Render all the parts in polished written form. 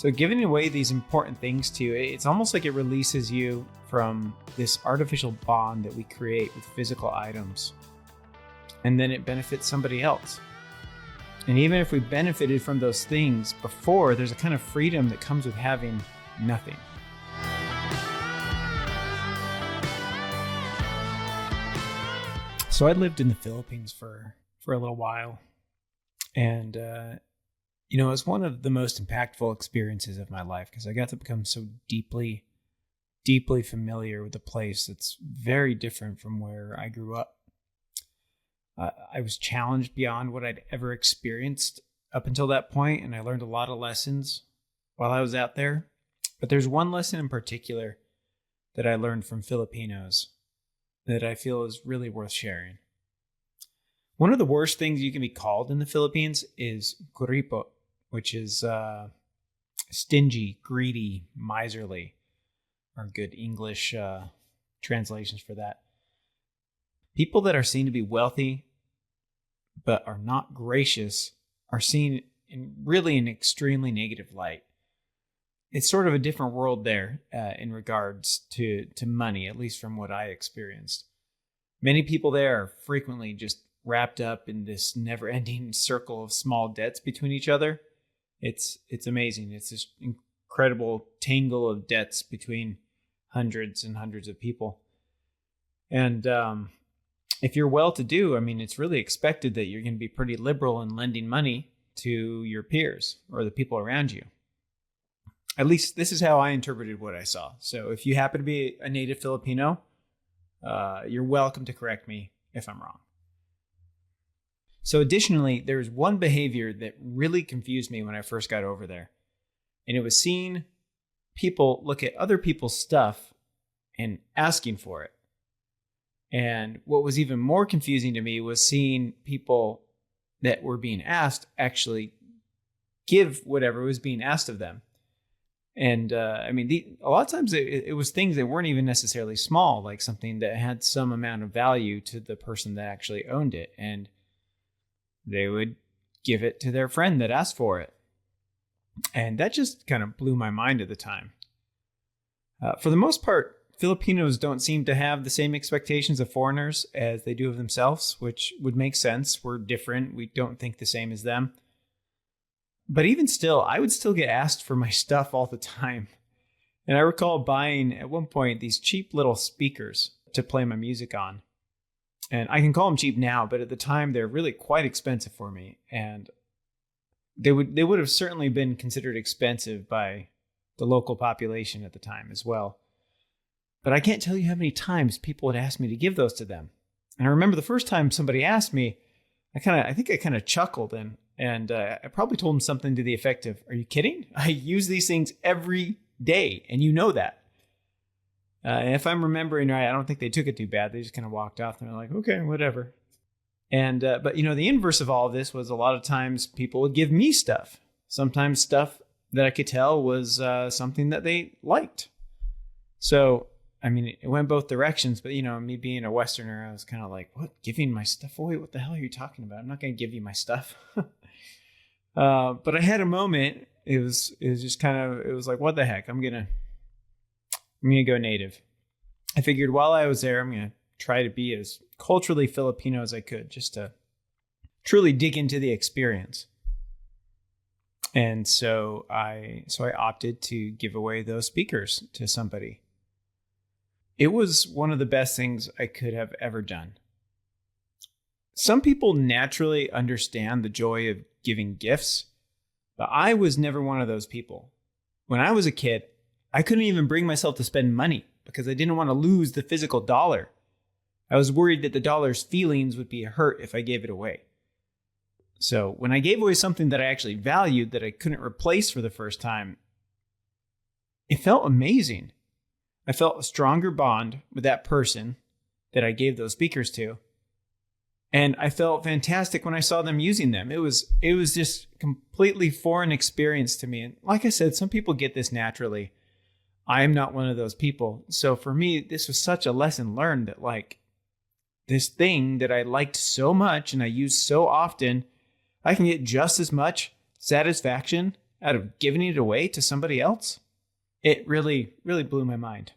So giving away these important things to you, it's almost like it releases you from this artificial bond that we create with physical items. And then it benefits somebody else. And even if we benefited from those things before, there's a kind of freedom that comes with having nothing. So I lived in the Philippines for a little while. And, it was one of the most impactful experiences of my life because I got to become so deeply, deeply familiar with a place that's very different from where I grew up. I was challenged beyond what I'd ever experienced up until that point, and I learned a lot of lessons while I was out there. But there's one lesson in particular that I learned from Filipinos that I feel is really worth sharing. One of the worst things you can be called in the Philippines is kuripot, which is stingy, greedy, miserly, are good English translations for that. People that are seen to be wealthy but are not gracious are seen in really an extremely negative light. It's sort of a different world there in regards to money, at least from what I experienced. Many people there are frequently just wrapped up in this never-ending circle of small debts between each other. It's amazing. It's this incredible tangle of debts between hundreds and hundreds of people. And if you're well-to-do, it's really expected that you're going to be pretty liberal in lending money to your peers or the people around you. At least this is how I interpreted what I saw. So if you happen to be a native Filipino, you're welcome to correct me if I'm wrong. So additionally, there's one behavior that really confused me when I first got over there. And it was seeing people look at other people's stuff and asking for it. And what was even more confusing to me was seeing people that were being asked actually give whatever was being asked of them. And a lot of times it was things that weren't even necessarily small, like something that had some amount of value to the person that actually owned it. And they would give it to their friend that asked for it. And that just kind of blew my mind at the time. For the most part, Filipinos don't seem to have the same expectations of foreigners as they do of themselves, which would make sense. We're different. We don't think the same as them. But even still, I would still get asked for my stuff all the time. And I recall buying, at one point, these cheap little speakers to play my music on. And I can call them cheap now, but at the time, they're really quite expensive for me. And they would have certainly been considered expensive by the local population at the time as well. But I can't tell you how many times people would ask me to give those to them. And I remember the first time somebody asked me, I think I kind of chuckled and I probably told them something to the effect of, "Are you kidding? I use these things every day, and you know that." And if I'm remembering right, I don't think they took it too bad. They just kind of walked off and they're like, "Okay, whatever." And but the inverse of all of this was a lot of times people would give me stuff. Sometimes stuff that I could tell was something that they liked. So it went both directions, but me being a Westerner, I was kind of like, "What? Giving my stuff away? What the hell are you talking about? I'm not going to give you my stuff." But I had a moment. It was just it was like, what the heck? I'm gonna go native. I figured while I was there, I'm gonna try to be as culturally Filipino as I could, just to truly dig into the experience. And so I opted to give away those speakers to somebody. It was one of the best things I could have ever done. Some people naturally understand the joy of giving gifts, but I was never one of those people. When I was a kid, I couldn't even bring myself to spend money because I didn't want to lose the physical dollar. I was worried that the dollar's feelings would be hurt if I gave it away. So when I gave away something that I actually valued that I couldn't replace for the first time, it felt amazing. I felt a stronger bond with that person that I gave those speakers to. And I felt fantastic when I saw them using them. It was just completely foreign experience to me. And like I said, some people get this naturally. I am not one of those people. So for me, this was such a lesson learned that this thing that I liked so much and I used so often, I can get just as much satisfaction out of giving it away to somebody else, it really, really blew my mind.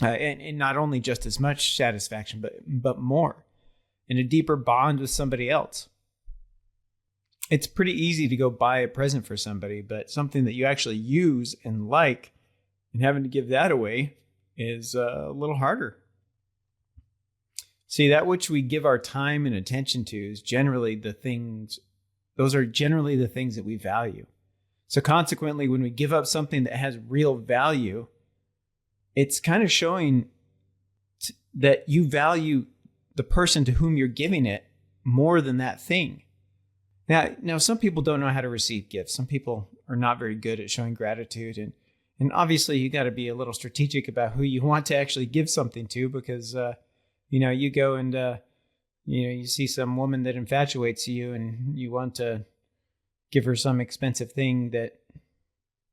And not only just as much satisfaction, but more, in a deeper bond with somebody else. It's pretty easy to go buy a present for somebody, but something that you actually use and like, and having to give that away is a little harder. See, that which we give our time and attention to is generally the things, those are generally the things that we value. So consequently, when we give up something that has real value, it's kind of showing that you value the person to whom you're giving it more than that thing. Now, some people don't know how to receive gifts. Some people are not very good at showing gratitude. And obviously, you got to be a little strategic about who you want to actually give something to, because, you go and, you see some woman that infatuates you and you want to give her some expensive thing that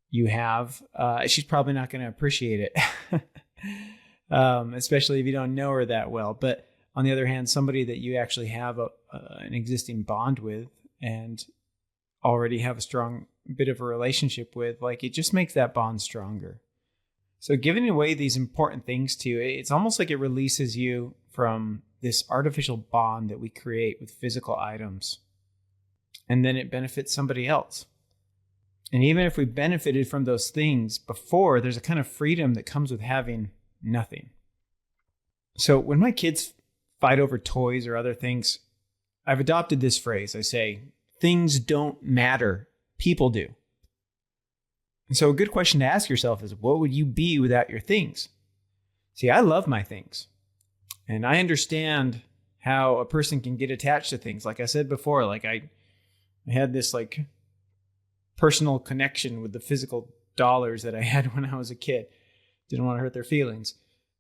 you have. She's probably not going to appreciate it, especially if you don't know her that well. But on the other hand, somebody that you actually have an existing bond with and already have a strong bit of a relationship with, like, it just makes that bond stronger. So giving away these important things to you, it's almost like it releases you from this artificial bond that we create with physical items. And then it benefits somebody else. And even if we benefited from those things before, there's a kind of freedom that comes with having nothing. So when my kids fight over toys or other things, I've adopted this phrase. I say, things don't matter, people do. And so a good question to ask yourself is, what would you be without your things? See, I love my things. And I understand how a person can get attached to things. Like I said before, like I had this like personal connection with the physical dollars that I had when I was a kid. Didn't want to hurt their feelings.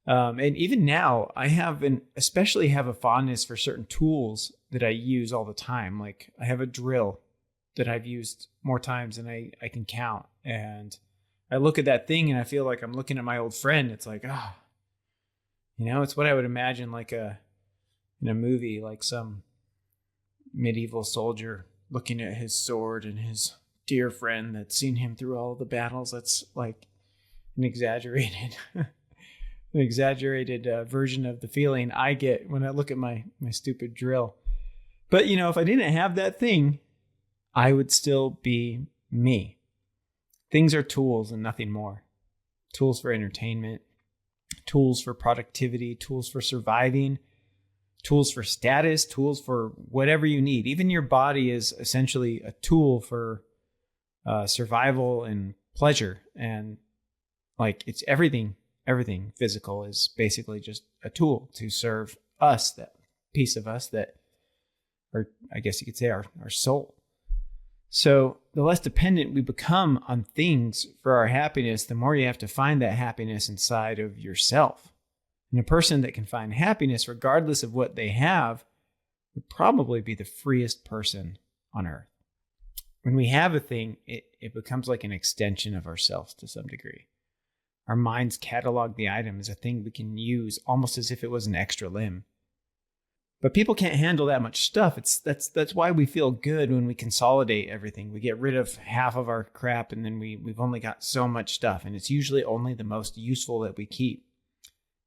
And even now, especially have a fondness for certain tools that I use all the time. Like I have a drill that I've used more times than I can count. And I look at that thing and I feel like I'm looking at my old friend. It's like, it's what I would imagine like in a movie, like some medieval soldier looking at his sword and his dear friend that's seen him through all the battles. That's like an exaggerated version of the feeling I get when I look at my stupid drill. But, if I didn't have that thing, I would still be me. Things are tools and nothing more. Tools for entertainment, tools for productivity, tools for surviving, tools for status, tools for whatever you need. Even your body is essentially a tool for survival and pleasure. And like it's everything physical is basically just a tool to serve us, that piece of us that, or I guess you could say our soul. So the less dependent we become on things for our happiness, the more you have to find that happiness inside of yourself. And a person that can find happiness regardless of what they have would probably be the freest person on earth. When we have a thing, it becomes like an extension of ourselves to some degree. Our minds catalog the item as a thing we can use almost as if it was an extra limb. But people can't handle that much stuff. That's why we feel good when we consolidate everything. We get rid of half of our crap and then we've only got so much stuff. And it's usually only the most useful that we keep.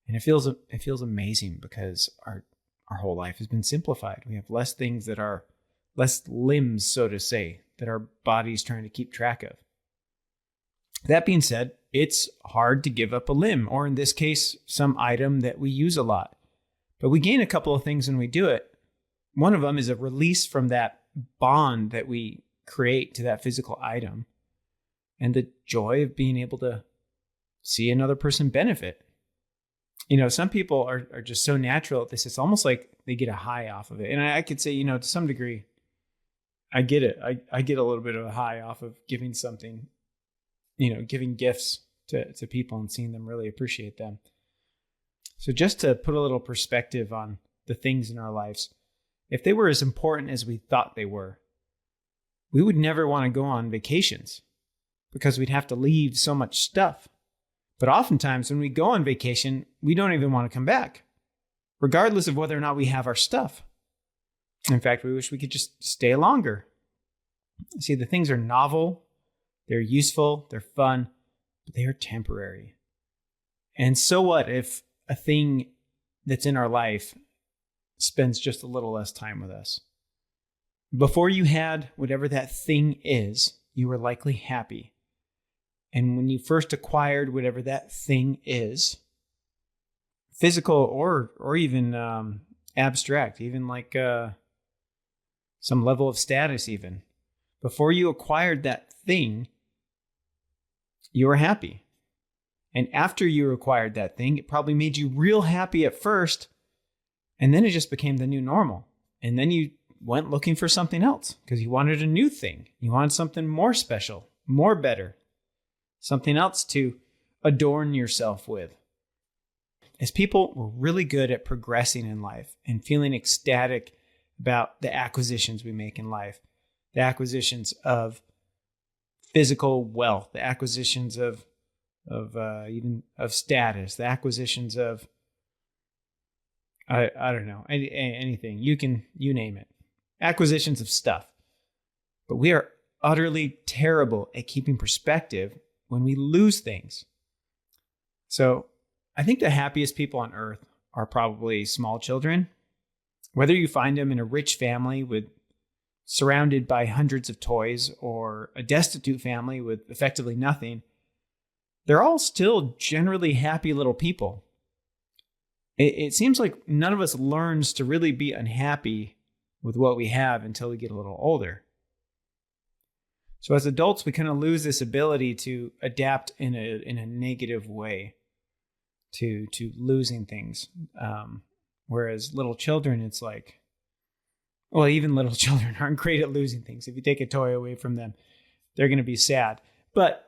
And it feels amazing because our whole life has been simplified. We have less things that are less limbs, so to say, that our body's trying to keep track of. That being said, it's hard to give up a limb, or in this case, some item that we use a lot. But we gain a couple of things when we do it. One of them is a release from that bond that we create to that physical item and the joy of being able to see another person benefit. Some people are just so natural at this. It's almost like they get a high off of it. And I could say, to some degree, I get it. I get a little bit of a high off of giving something, giving gifts to people and seeing them really appreciate them. So just to put a little perspective on the things in our lives, if they were as important as we thought they were, we would never want to go on vacations because we'd have to leave so much stuff. But oftentimes when we go on vacation, we don't even want to come back, regardless of whether or not we have our stuff. In fact, we wish we could just stay longer. See, the things are novel, They're useful, they're fun, but they are temporary. And so what if a thing that's in our life spends just a little less time with us? Before you had whatever that thing is, you were likely happy. And when you first acquired whatever that thing is, physical or even abstract, even like some level of status even, before you acquired that thing, you were happy. And after you acquired that thing, it probably made you real happy at first, and then it just became the new normal. And then you went looking for something else because you wanted a new thing. You wanted something more special, more better, something else to adorn yourself with. As people, we're really good at progressing in life and feeling ecstatic about the acquisitions we make in life, the acquisitions of physical wealth, the acquisitions of status, the acquisitions of I don't know, anything. You name it. Acquisitions of stuff. But we are utterly terrible at keeping perspective when we lose things. So I think the happiest people on earth are probably small children. Whether you find them in a rich family surrounded by hundreds of toys or a destitute family with effectively nothing, they're all still generally happy little people. It seems like none of us learns to really be unhappy with what we have until we get a little older. So as adults, we kind of lose this ability to adapt in a negative way to losing things. Whereas little children, it's like, well, even little children aren't great at losing things. If you take a toy away from them, they're going to be sad. But,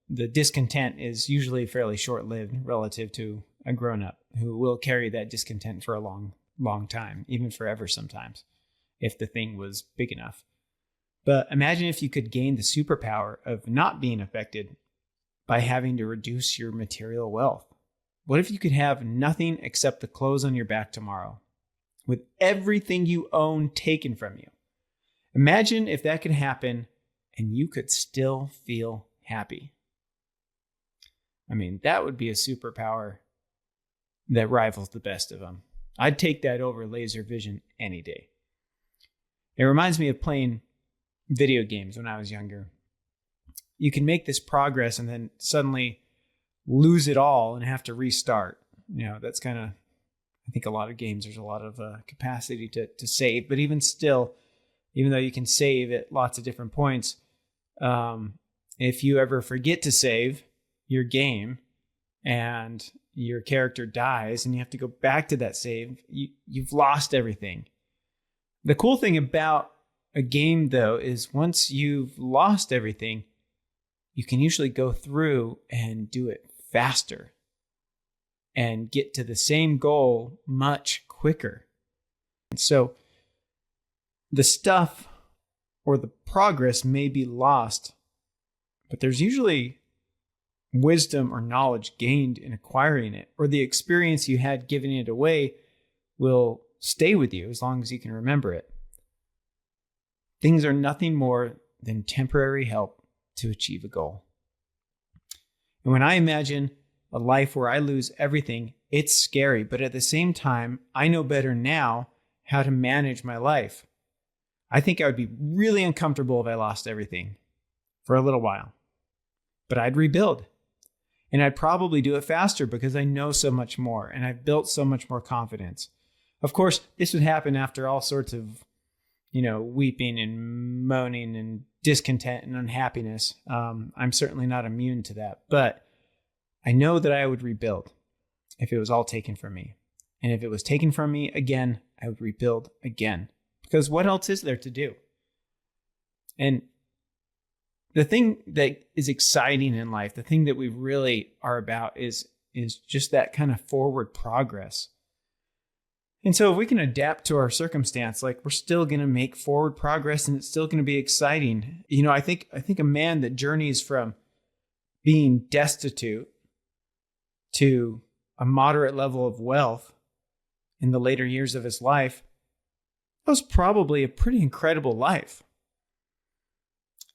the discontent is usually fairly short-lived relative to a grown-up who will carry that discontent for a long, long time, even forever sometimes, if the thing was big enough. But imagine if you could gain the superpower of not being affected by having to reduce your material wealth. What if you could have nothing except the clothes on your back tomorrow, with everything you own taken from you? Imagine if that could happen and you could still feel happy. I mean, that would be a superpower that rivals the best of them. I'd take that over laser vision any day. It reminds me of playing video games when I was younger. You can make this progress and then suddenly lose it all and have to restart. That's kind of, I think a lot of games, there's a lot of capacity to save. But even still, even though you can save at lots of different points, if you ever forget to save your game and your character dies and you have to go back to that save, you've lost everything. The cool thing about a game, though, is once you've lost everything, you can usually go through and do it faster and get to the same goal much quicker. And so the stuff or the progress may be lost, but there's usually wisdom or knowledge gained in acquiring it, or the experience you had giving it away will stay with you as long as you can remember it. Things are nothing more than temporary help to achieve a goal. And when I imagine a life where I lose everything, it's scary, but at the same time, I know better now how to manage my life. I think I would be really uncomfortable if I lost everything for a little while, but I'd rebuild. And I'd probably do it faster because I know so much more and I've built so much more confidence. Of course, this would happen after all sorts of, weeping and moaning and discontent and unhappiness. I'm certainly not immune to that, but I know that I would rebuild if it was all taken from me. And if it was taken from me again, I would rebuild again. Because what else is there to do? And the thing that is exciting in life, the thing that we really are about is just that kind of forward progress. And so if we can adapt to our circumstance, like we're still going to make forward progress and it's still going to be exciting. I think a man that journeys from being destitute to a moderate level of wealth in the later years of his life, that was probably a pretty incredible life.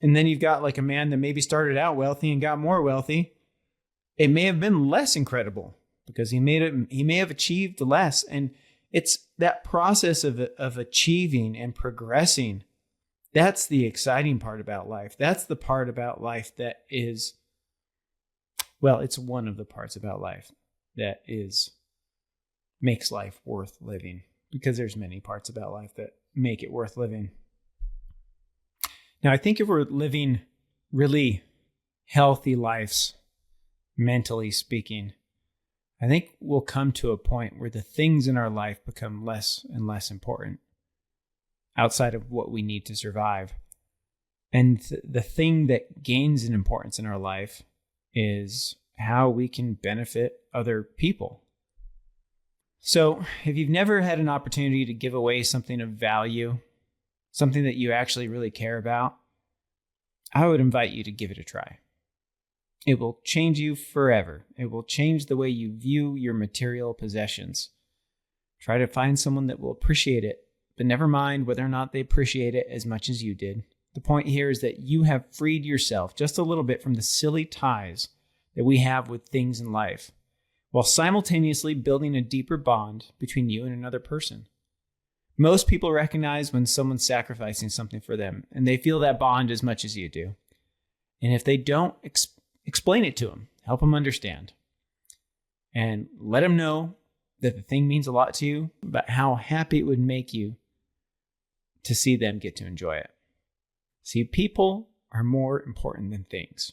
And then you've got like a man that maybe started out wealthy and got more wealthy. It may have been less incredible because he may have achieved less. And it's that process of achieving and progressing. That's the exciting part about life. That's the part about life that is, well, it's one of the parts about life that makes life worth living, because there's many parts about life that make it worth living. Now, I think if we're living really healthy lives, mentally speaking, I think we'll come to a point where the things in our life become less and less important outside of what we need to survive. And the thing that gains in importance in our life is how we can benefit other people. So if you've never had an opportunity to give away something of value, something that you actually really care about, I would invite you to give it a try. It will change you forever. It will change the way you view your material possessions. Try to find someone that will appreciate it, but never mind whether or not they appreciate it as much as you did. The point here is that you have freed yourself just a little bit from the silly ties that we have with things in life, while simultaneously building a deeper bond between you and another person. Most people recognize when someone's sacrificing something for them, and they feel that bond as much as you do. And if they don't, explain it to them, help them understand, and let them know that the thing means a lot to you, but how happy it would make you to see them get to enjoy it. See, people are more important than things.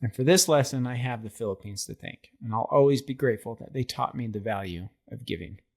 And for this lesson, I have the Philippines to thank, and I'll always be grateful that they taught me the value of giving.